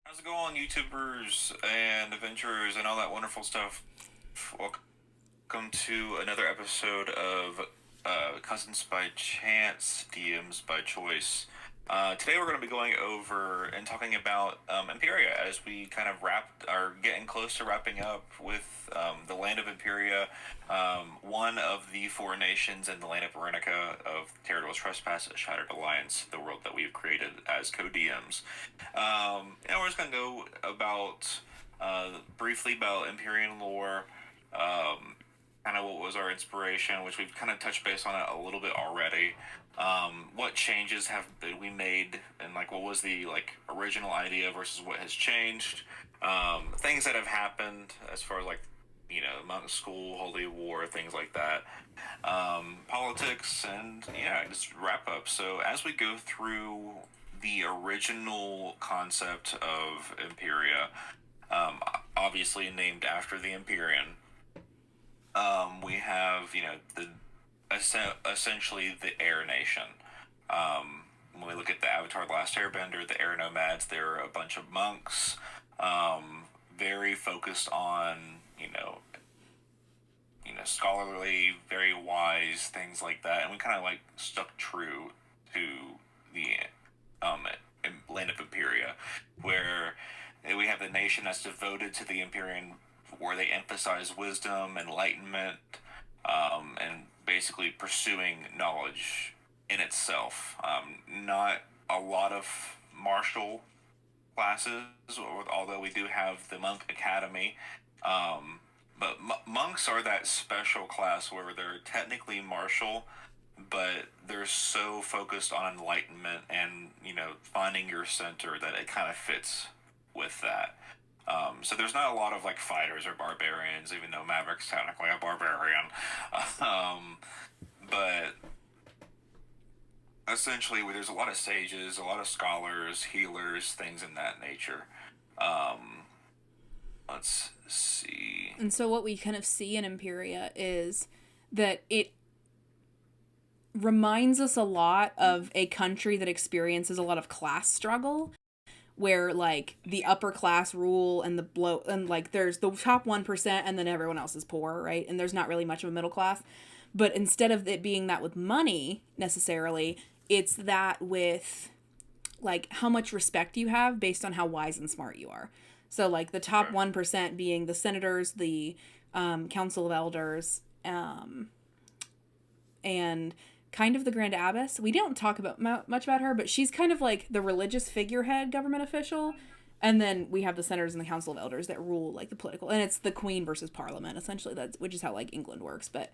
How's it going, YouTubers and adventurers and all that wonderful stuff? Welcome to another episode of Cousins by Chance, DMs by Choice. Today we're going to be going over and talking about Empyria as we kind of are getting close to wrapping up with the land of Empyria, one of the four nations in the land of Veronica of Territorial Trespass, a Shattered Alliance, the world that we've created as co-DMs. And we're just going to go about briefly about Empyrean lore, kind of what was our inspiration, which we've kind of touched base on it a little bit already. What changes have we made, and like what was the like original idea versus what has changed? Things that have happened as far as like monk school, holy war, things like that. Politics, and yeah, just wrap up. So as we go through the original concept of Empyria, obviously named after the Empyrean, we have essentially the Air Nation. When we look at the Avatar: The Last Airbender, the Air Nomads, they're a bunch of monks, very focused on scholarly, very wise things like that, and we kind of like stuck true to the um, land of Empyria, where we have the nation that's devoted to the Empyrean, where they emphasize wisdom, enlightenment, and basically pursuing knowledge in itself. Not a lot of martial classes, although we do have the monk academy. But monks are that special class where they're technically martial, but they're so focused on enlightenment and finding your center that it kind of fits with that. So there's not a lot of like fighters or barbarians, even though Maverick's technically a barbarian. But essentially, there's a lot of sages, a lot of scholars, healers, things in that nature. Um, let's see. And so what we kind of see in Empyria is that it reminds us a lot of a country that experiences a lot of class struggle, where like the upper class rule and the blow, and like there's the top 1% and then everyone else is poor, right? And there's not really much of a middle class. But instead of it being that with money necessarily, it's that with like how much respect you have based on how wise and smart you are. So like the top Right. 1% being the senators, the council of elders, and kind of the Grand Abbess. We don't talk about much about her, but she's kind of like the religious figurehead government official. And then we have the senators and the council of elders that rule like the political, and it's the queen versus parliament essentially. That's which is how like England works. But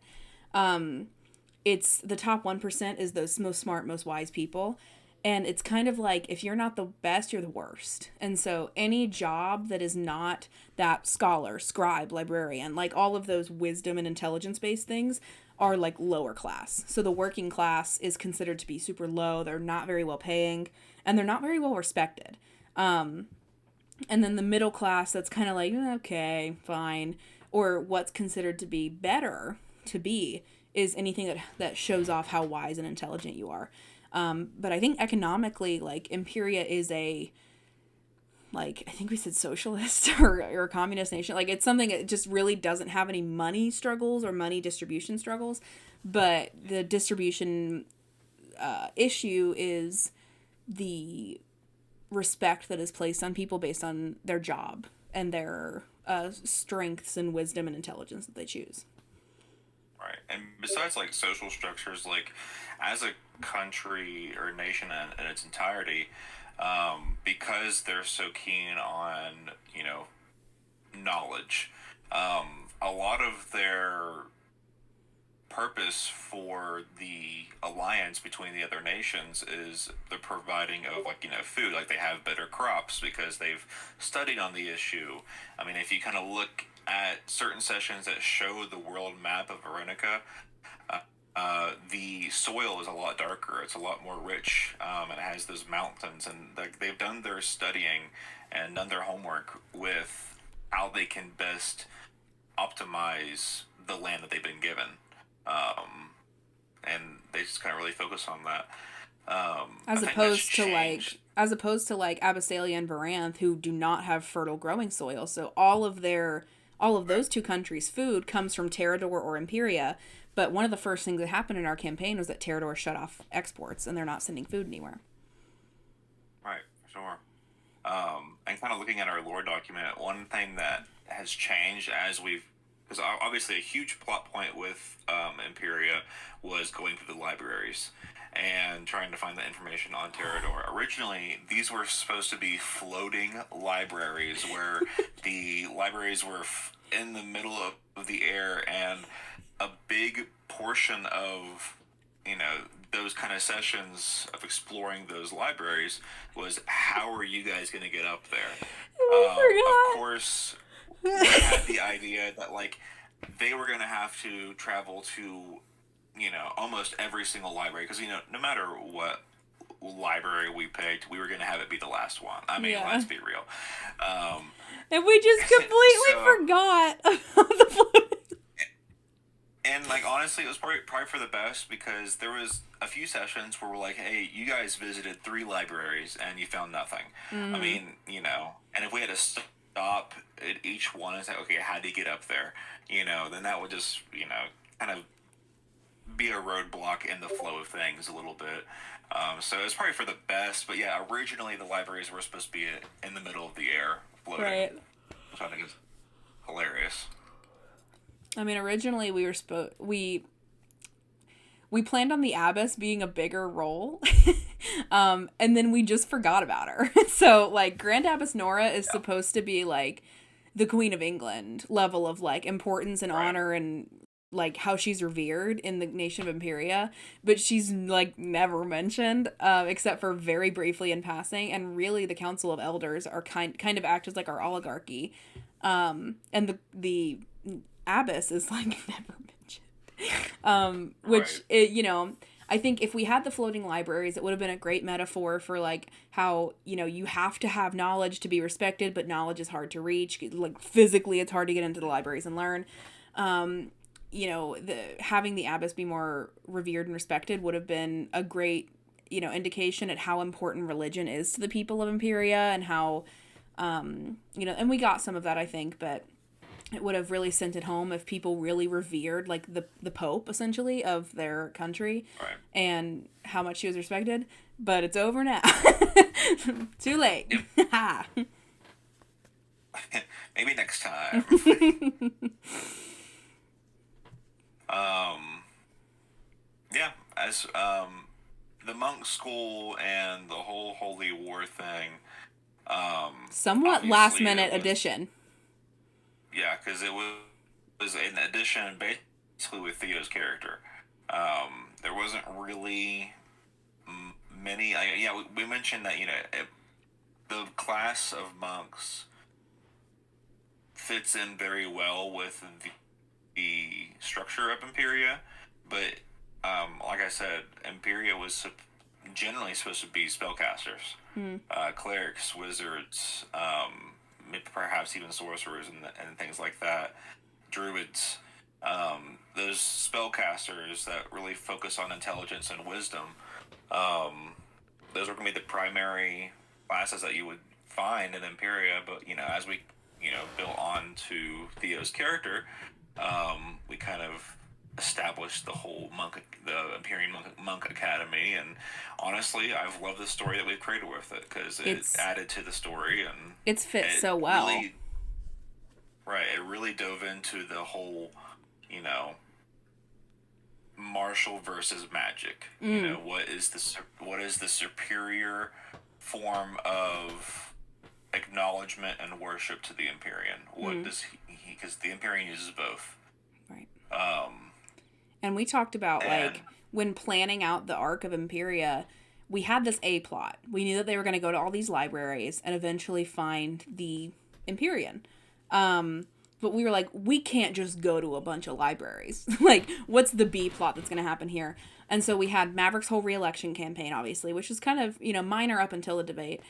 it's the top 1% is those most smart, most wise people. And it's kind of like if you're not the best, you're the worst. And so any job that is not that scholar, scribe, librarian, like all of those wisdom and intelligence based things are like lower class. So the working class is considered to be super low. They're not very well paying and they're not very well respected. And then the middle class, that's kind of like, okay, fine. Or what's considered to be better to be is anything that shows off how wise and intelligent you are. But I think economically, like Empyria is a, like I think we said socialist or a communist nation. Like it's something that just really doesn't have any money struggles or money distribution struggles. But the distribution issue is the respect that is placed on people based on their job and their strengths and wisdom and intelligence that they choose. Right. And besides like social structures, like as a country or nation in its entirety, because they're so keen on, knowledge, a lot of their purpose for the alliance between the other nations is the providing of like food. Like they have better crops because they've studied on the issue. I mean, if you kind of look at certain sessions that show the world map of Veronica, the soil is a lot darker. It's a lot more rich, and it has those mountains. And they've done their studying and done their homework with how they can best optimize the land that they've been given. And they just kind of really focus on that. As I think that's opposed to changed. Abyssalia and Varanth, who do not have fertile growing soil. So all of Right. those two countries' food comes from Terrador or Empyria. But one of the first things that happened in our campaign was that Terrador shut off exports, and they're not sending food anywhere. Right. Sure. And kind of looking at our lore document, one thing that has changed as we've, because obviously a huge plot point with Empyria was going through the libraries and trying to find the information on Terrador. Originally, these were supposed to be floating libraries where the libraries were in the middle of the air, and a big portion of, you know, those kind of sessions of exploring those libraries was, how are you guys going to get up there? Of I course, we had the idea that, like, they were going to have to travel to, you know, almost every single library, because, you know, no matter what library we picked, we were going to have it be the last one. I mean, Yeah. let's be real. Um, And we just completely so, forgot about the floating. and like, honestly, it was probably for the best, because there was a few sessions where we're like, hey, you guys visited 3 libraries and you found nothing. I mean, you know, and if we had to stop at each one and say, okay, how do you get up there? You know, then that would just, you know, kind of be a roadblock in the flow of things a little bit. So it's probably for the best. But yeah, originally the libraries were supposed to be in the middle of the air, floating, Right. which I think is hilarious. I mean, originally we planned on the abbess being a bigger role, and then we just forgot about her. So, like, Grand Abbess Nora is Yeah. supposed to be like the Queen of England level of like importance and Right. honor and like how she's revered in the nation of Empyria, but she's like never mentioned, except for very briefly in passing. And really, the Council of Elders are kind of act as like our oligarchy, and the abbess is like never mentioned. Which Right. you know, I think if we had the floating libraries, it would have been a great metaphor for like how, you know, you have to have knowledge to be respected, but knowledge is hard to reach. Like physically, it's hard to get into the libraries and learn. You know, having the abbess be more revered and respected would have been a great, you know, indication at how important religion is to the people of Empyria, and how, you know, and we got some of that, I think, but it would have really sent it home if people really revered like the Pope essentially of their country, Right. and how much she was respected. But it's over now. Too late. Ha. Maybe next time. Yeah, as the monk school and the whole holy war thing. Somewhat last Obviously minute it was, addition. yeah, because it was an addition basically with Theo's character. There wasn't really many. Yeah, we mentioned that, you know, the class of monks fits in very well with the structure of Empyria, but like I said, Empyria was generally supposed to be spellcasters, clerics, wizards, perhaps even sorcerers and things like that, druids. Those spellcasters that really focus on intelligence and wisdom. Those are going to be the primary classes that you would find in Empyria. But, you know, as we, you know, built on to Theo's character, we kind of established the whole the Empyrean monk Academy, and honestly, I've loved the story that we've created with it, because it added to the story, and It's fit it so well. really, right, it really dove into the whole, you know, martial versus magic. You know, what is the superior form of acknowledgement and worship to the Empyrean? What does he? Because the Empyrean uses both. Right. Um, And we talked about and like when planning out the arc of Empyria, we had this A plot. We knew that they were going to go to all these libraries and eventually find the Empyrean. But we were like, we can't just go to a bunch of libraries. Like, what's the B plot that's going to happen here? And so we had Maverick's whole re-election campaign, obviously, which is kind of, you know, minor up until the debate.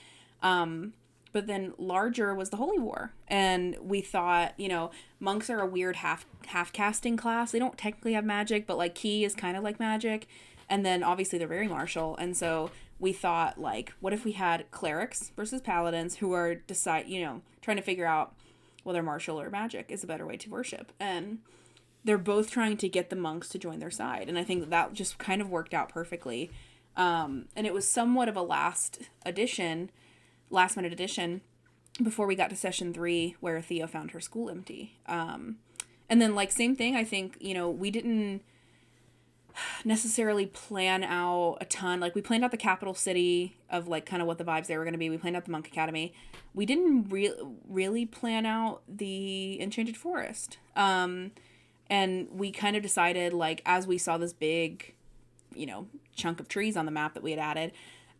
But then larger was the Holy War. And we thought, you know, monks are a weird half casting class. They don't technically have magic, but like Ki is kind of like magic. And then obviously they're very martial. And so we thought, like, what if we had clerics versus paladins who are trying to figure out whether martial or magic is a better way to worship. And they're both trying to get the monks to join their side. And I think that just kind of worked out perfectly. And it was somewhat of a last minute addition before we got to session 3 where Theo found her school empty. And then, like, same thing, I think, we didn't necessarily plan out a ton. Like, we planned out the capital city of, like, kind of what the vibes there were going to be. We planned out the monk academy. We didn't really plan out the enchanted forest. And we kind of decided, like, as we saw this big, chunk of trees on the map that we had added,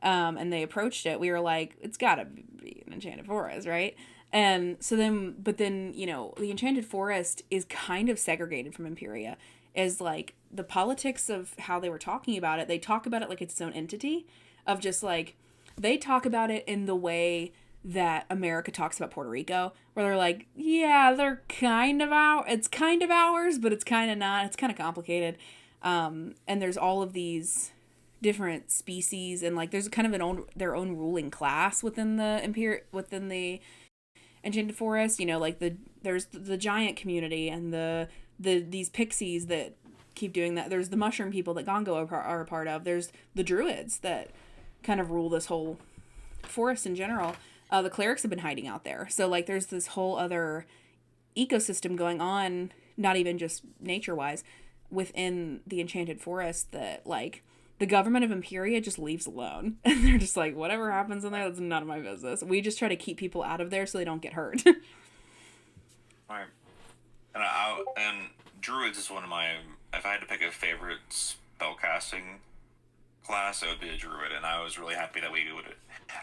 and they approached it, we were like, it's gotta be an enchanted forest, right? And so then, the enchanted forest is kind of segregated from Empyria. Is like the politics of how they were talking about it. They talk about it like it's its own entity, of just like, they talk about it in the way that America talks about Puerto Rico, where they're like, yeah, they're kind of it's kind of ours, but it's kind of not. It's kind of complicated. And there's all of these different species, and like there's kind of their own ruling class within the enchanted forest. Like there's the giant community and these pixies that keep doing that. There's the mushroom people that Gongo are a part of. There's the druids that kind of rule this whole forest in general. The clerics have been hiding out there. So, like, there's this whole other ecosystem going on, not even just nature-wise, within the enchanted forest that, like, the government of Empyria just leaves alone. And they're just like, whatever happens in there, that's none of my business. We just try to keep people out of there so they don't get hurt. Right. And druids is one of my... If I had to pick a favorite spellcasting class, it would be a druid, and I was really happy that we would...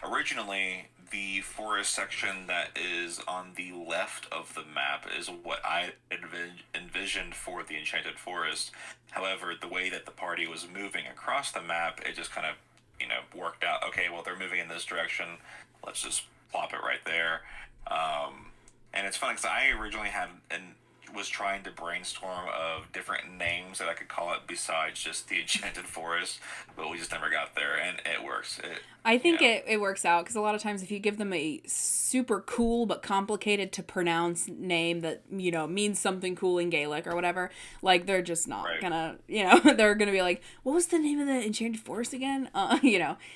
Originally, the forest section that is on the left of the map is what I envisioned for the enchanted forest. However, the way that the party was moving across the map, it just kind of, worked out. Okay, well, they're moving in this direction. Let's just plop it right there. And it's funny because I originally was trying to brainstorm of different names that I could call it besides just the enchanted forest, but we just never got there, and it works. I think it works out because a lot of times if you give them a super cool but complicated to pronounce name that means something cool in Gaelic or whatever, like they're just not gonna they're gonna be like, what was the name of the enchanted forest again? Right.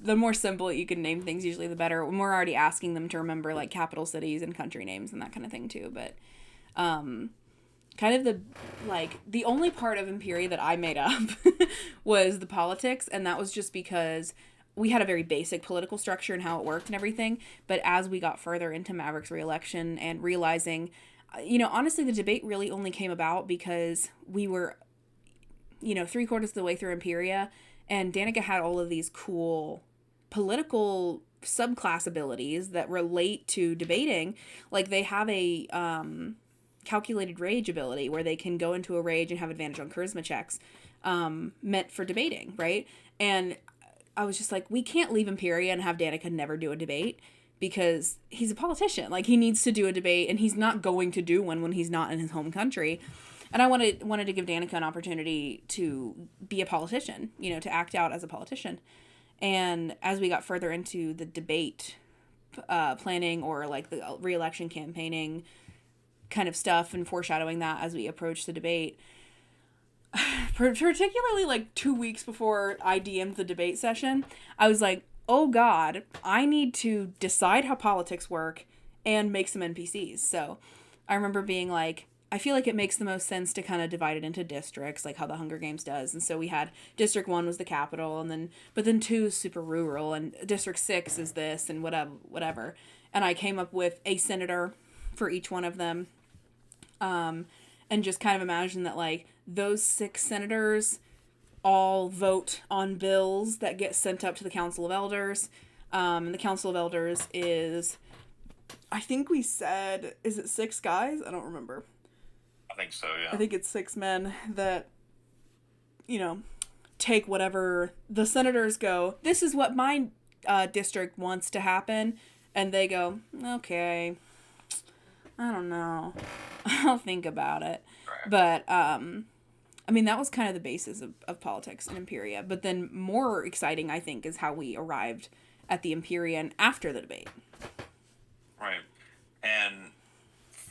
The more simple you can name things, usually the better. We're already asking them to remember like capital cities and country names and that kind of thing too. But kind of the only part of Empyria that I made up was the politics, and that was just because we had a very basic political structure and how it worked and everything. But as we got further into Maverick's re-election and realizing, honestly, the debate really only came about because we were, 3/4 of the way through Empyria. And Danika had all of these cool political subclass abilities that relate to debating. Like, they have a calculated rage ability where they can go into a rage and have advantage on charisma checks meant for debating, right? And I was just like, we can't leave Empyria and have Danika never do a debate because he's a politician. Like, he needs to do a debate, and he's not going to do one when he's not in his home country. And I wanted to give Danika an opportunity to be a politician, to act out as a politician. And as we got further into the debate planning or like the re-election campaigning kind of stuff and foreshadowing that as we approached the debate, particularly like 2 weeks before I DM'd the debate session, I was like, oh God, I need to decide how politics work and make some NPCs. So I remember being like, I feel like it makes the most sense to kind of divide it into districts, like how the Hunger Games does. And so we had District 1 was the capital, but then 2 is super rural, and District 6 is this, and whatever. And I came up with a senator for each one of them, and just kind of imagine that, like, those 6 senators all vote on bills that get sent up to the Council of Elders. And the Council of Elders is, I think we said, is it 6 guys? I don't remember. I think so, yeah. I think it's 6 men that, take whatever the senators go, this is what my district wants to happen. And they go, okay, I don't know. I'll think about it. Right. But I mean, that was kind of the basis of politics in Empyria. But then more exciting, I think, is how we arrived at the Empyrean after the debate. Right. And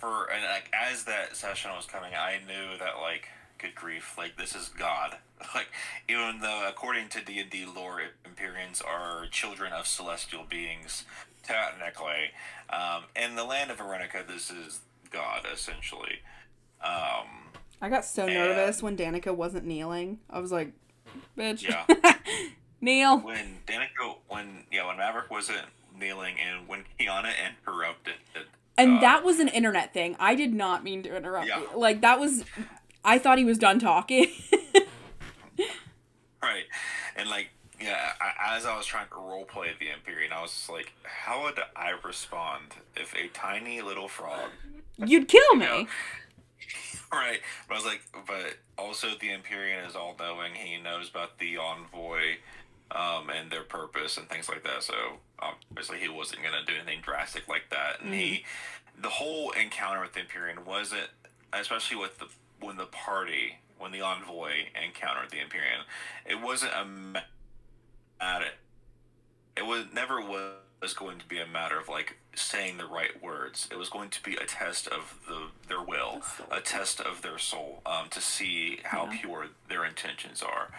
like as that session was coming, I knew that like, good grief, like this is God. Like, even though according to D&D lore, Empyreans are children of celestial beings, technically, in the land of Veronica, this is God essentially. I got so nervous when Danika wasn't kneeling. I was like, bitch. Yeah. Kneel. When Maverick wasn't kneeling, and when Kiana interrupted. And that was an internet thing. I did not mean to interrupt you. Like, that was... I thought he was done talking. Right. And, like, yeah, as I was trying to roleplay the Empyrean, I was just like, how would I respond if a tiny little frog... You'd kill me. Know, right. But I was like, but also the Empyrean is all-knowing. He knows about the envoy and their purpose and things like that. So, obviously, he wasn't going to do anything drastic like that. And the whole encounter with the Empyrean wasn't, especially with when the envoy encountered the Empyrean, it wasn't never was going to be a matter of like saying the right words. It was going to be a test of their will, a test of their soul, to see how pure their intentions are.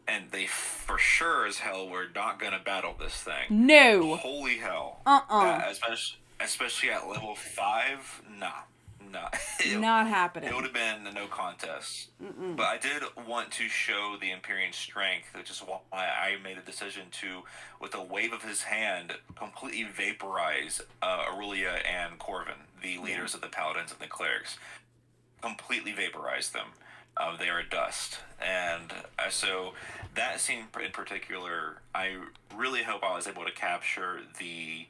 And they for sure as hell were not going to battle this thing. No. Holy hell. Especially at level 5, nah. Not happening. It would have been a no contest. Mm-mm. But I did want to show the Empyrean strength, which is why I made the decision to, with a wave of his hand, completely vaporize Aurelia and Corvin, the leaders of the Paladins and the Clerics. Completely vaporize them. They are dust. And so that scene in particular, I really hope I was able to capture the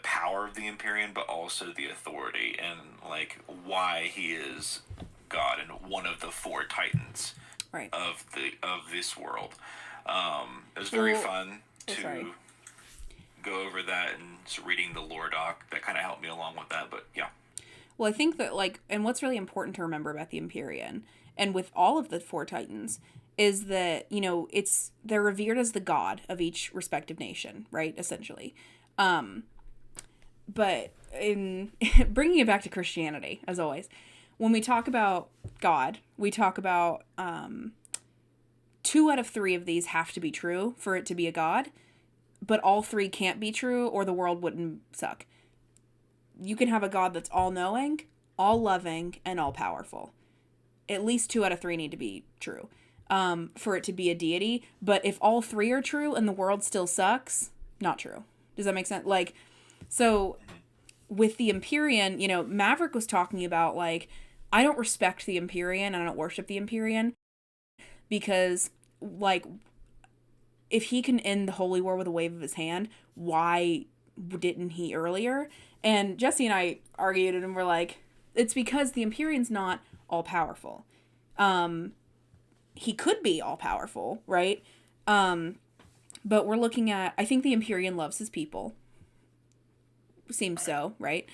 power of the Empyrean, but also the authority and like why he is God and one of the 4 titans of this world. It was very fun to go over that, and just reading the lore doc that kind of helped me along with that. But yeah. Well, I think that like, and what's really important to remember about the Empyrean and with all of the 4 titans is that, you know, they're revered as the god of each respective nation, right? Essentially. But in bringing it back to Christianity, as always, when we talk about God, we talk about 2 out of 3 of these have to be true for it to be a god, but all 3 can't be true or the world wouldn't suck. You can have a God that's all-knowing, all-loving, and all-powerful. At least 2 out of 3 need to be true for it to be a deity. But if all 3 are true and the world still sucks, not true. Does that make sense? Like, so with the Empyrean, you know, Maverick was talking about, like, I don't respect the Empyrean and I don't worship the Empyrean because, like, if he can end the Holy War with a wave of his hand, why didn't he earlier? And Jesse and I argued and were like, it's because the Empyrean's not all-powerful. He could be all-powerful, right? But we're looking at, I think the Empyrean loves his people. Seems so, right?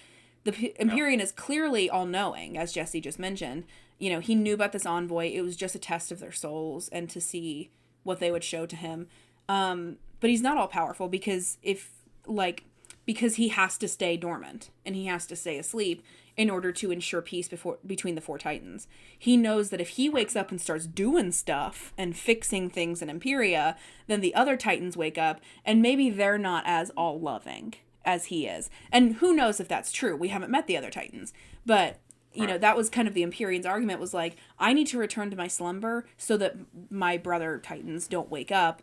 The Empyrean is clearly all-knowing, as Jesse just mentioned. You know, he knew about this envoy. It was just a test of their souls and to see what they would show to him. But he's not all-powerful because because he has to stay dormant and he has to stay asleep in order to ensure peace between the 4 titans. He knows that if he wakes up and starts doing stuff and fixing things in Empyria, then the other titans wake up and maybe they're not as all-loving as he is. And who knows if that's true? We haven't met the other titans. But, you know, that was kind of the Empyrean's argument was like, I need to return to my slumber so that my brother titans don't wake up.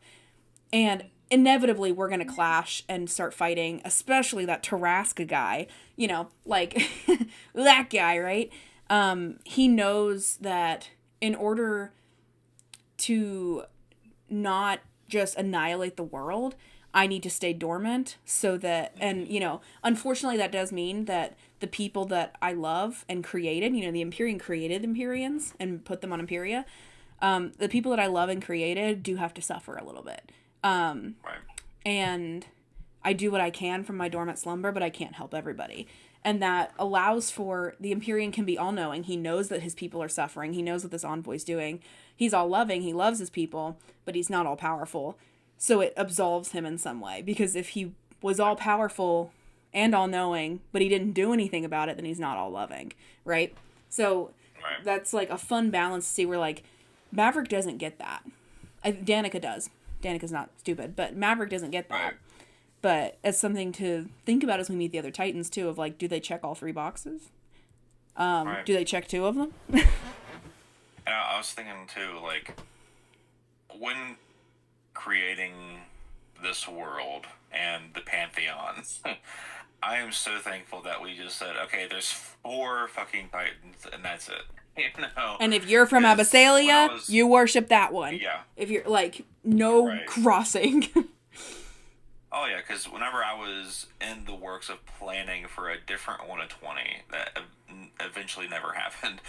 And inevitably we're going to clash and start fighting, especially that Tarrasca guy, you know, like that guy, right? He knows that in order to not just annihilate the world, I need to stay dormant so that, and, you know, unfortunately that does mean that the people that I love and created, you know, the Empyrean created Empyreans and put them on Empyria. The people that I love and created do have to suffer a little bit. And I do what I can from my dormant slumber, but I can't help everybody. And that allows for the Empyrean can be all-knowing. He knows that his people are suffering. He knows what this envoy's doing. He's all-loving. He loves his people, but he's not all-powerful. So it absolves him in some way. Because if he was all-powerful and all-knowing, but he didn't do anything about it, then he's not all-loving, right? So that's like a fun balance to see where, like, Maverick doesn't get that. Danika does. Danika's not stupid, but Maverick doesn't get that. Right. But it's something to think about as we meet the other Titans, too, of, like, do they check all 3 boxes? Do they check 2 of them? And I was thinking, too, like, when creating this world and the Pantheon, I am so thankful that we just said, okay, there's 4 fucking Titans, and that's it. You know? And if you're from Abyssalia, you worship that one. Yeah. If you're, like, no crossing. Oh, yeah, because whenever I was in the works of planning for a different 1 of 20 that eventually never happened,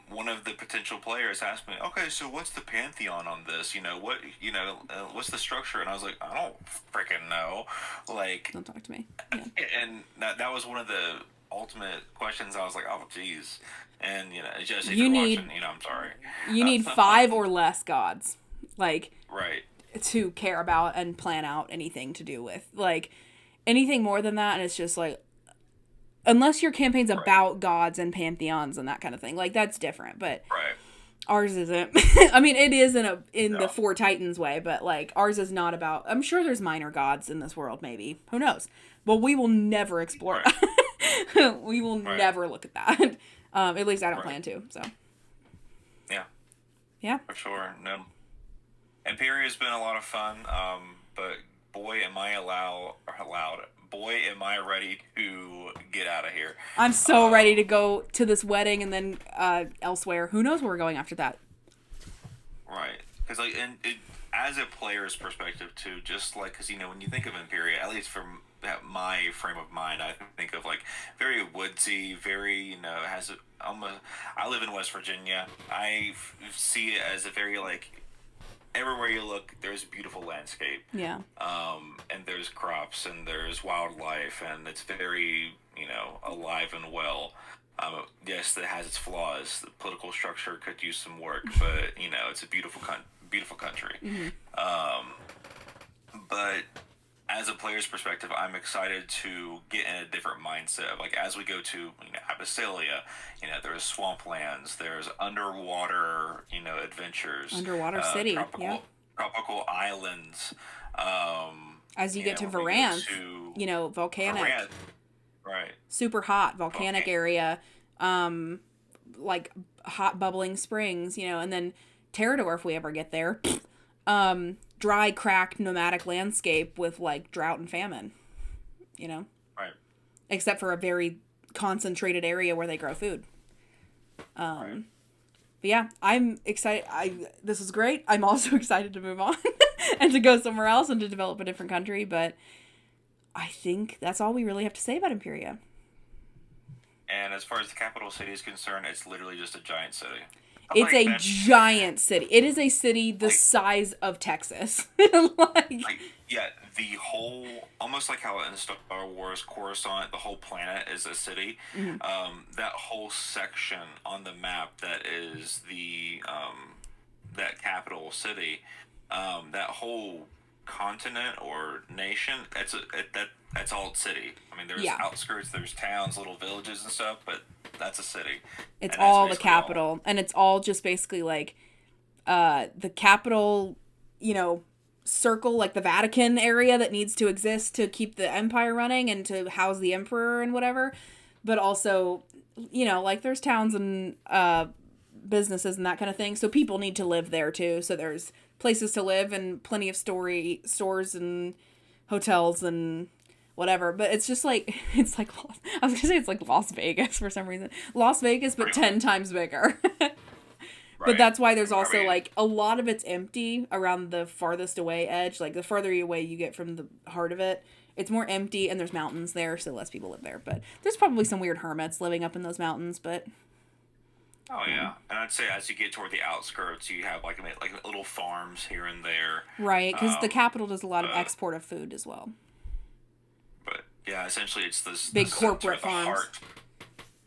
one of the potential players asked me, okay, so what's the Pantheon on this? What's the structure? And I was like, I don't freaking know. Like, Don't talk to me. Yeah. And that was one of the ultimate questions. I was like, oh, geez. And, Josie, if You you're need- watching, I'm sorry. You need 5 or less gods. Like, Right. to care about and plan out anything to do with. Like, anything more than that, and it's just like, unless your campaign's about gods and pantheons and that kind of thing, like, that's different. But ours isn't. I mean, it is in the 4 Titans way, but, like, ours is not about. I'm sure there's minor gods in this world, maybe. Who knows? But we will never explore that. We will never look at that. At least I don't plan to. So. Yeah. For sure. No. Empyria has been a lot of fun, but boy, am I boy, am I ready to get out of here. I'm so ready to go to this wedding and then elsewhere. Who knows where we're going after that? Right. Because, like, as a player's perspective, too, just, like, because, when you think of Empyria, at least from my frame of mind, I think of, like, very woodsy, very, has I live in West Virginia. I see it as a very, like, everywhere you look, there's a beautiful landscape. Yeah. And there's crops and there's wildlife and it's very, alive and well. Yes, it has its flaws. The political structure could use some work, but it's a beautiful country. Mm-hmm. But as a player's perspective, I'm excited to get in a different mindset of, like, as we go to Abyssalia, there's swamplands, there's underwater adventures, Underwater city, tropical islands. As you get to Varanth, volcanic, Varanth, right? Super hot volcanic area, like hot bubbling springs, and then Terrador if we ever get there. Dry, cracked, nomadic landscape with, like, drought and famine, Right. Except for a very concentrated area where they grow food. But yeah, I'm excited. This is great. I'm also excited to move on and to go somewhere else and to develop a different country, but I think that's all we really have to say about Empyria. And as far as the capital city is concerned, it's literally just a giant city. It's a giant city. It is a city the size of Texas. The whole, almost like how in Star Wars, Coruscant, the whole planet is a city. Mm-hmm. That whole section on the map that is the that capital city, that whole continent or nation, that's all city. I mean, there's outskirts, there's towns, little villages and stuff, but that's a city. It's all the capital, and it's all just basically like the capital, circle, like the Vatican area that needs to exist to keep the empire running and to house the emperor and whatever. But also, like there's towns and businesses and that kind of thing. So people need to live there too. So there's places to live and plenty of stores and hotels and whatever. But it's just like, it's like, I was going to say it's like Las Vegas for some reason. Las Vegas, but 10 times bigger. But that's why there's also, like, a lot of it's empty around the farthest away edge. Like, the further away you get from the heart of it, it's more empty, and there's mountains there, so less people live there. But there's probably some weird hermits living up in those mountains, but... Oh, yeah. And I'd say as you get toward the outskirts, you have, like little farms here and there. Right, because the capital does a lot of export of food as well. Yeah, essentially it's this big the corporate the farms. heart.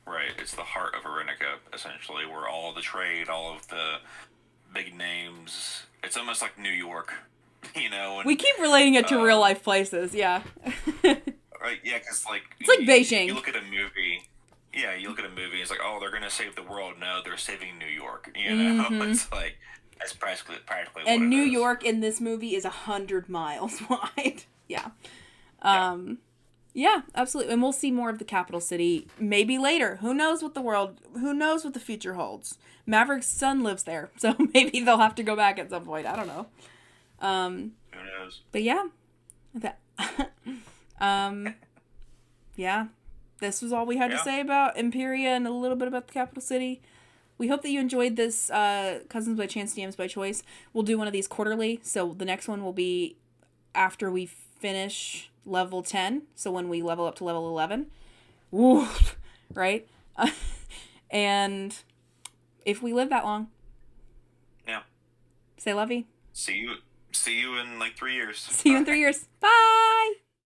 Right, it's the heart of Arenica, essentially, where all of the trade, all of the big names. It's almost like New York, you know. And, we keep relating it to real life places, yeah. Right, yeah, because like it's like Beijing. You look at a movie. Yeah, you look at a movie. It's like, oh, they're gonna save the world. No, they're saving New York. You know, it's like that's practically what and it New is. York in this movie is 100 miles wide. Yeah. Yeah, absolutely. And we'll see more of the capital city maybe later. Who knows what the future holds. Maverick's son lives there, so maybe they'll have to go back at some point. I don't know. Who knows? But yeah. Yeah. This was all we had to say about Empyria and a little bit about the capital city. We hope that you enjoyed this Cousins by Chance, DMs by Choice. We'll do one of these quarterly, so the next one will be after we finish level 10, so when we level up to level 11. Woo! Right? And if we live that long. Yeah. Say lovey. See you in like 3 years. See you in 3 years. Bye!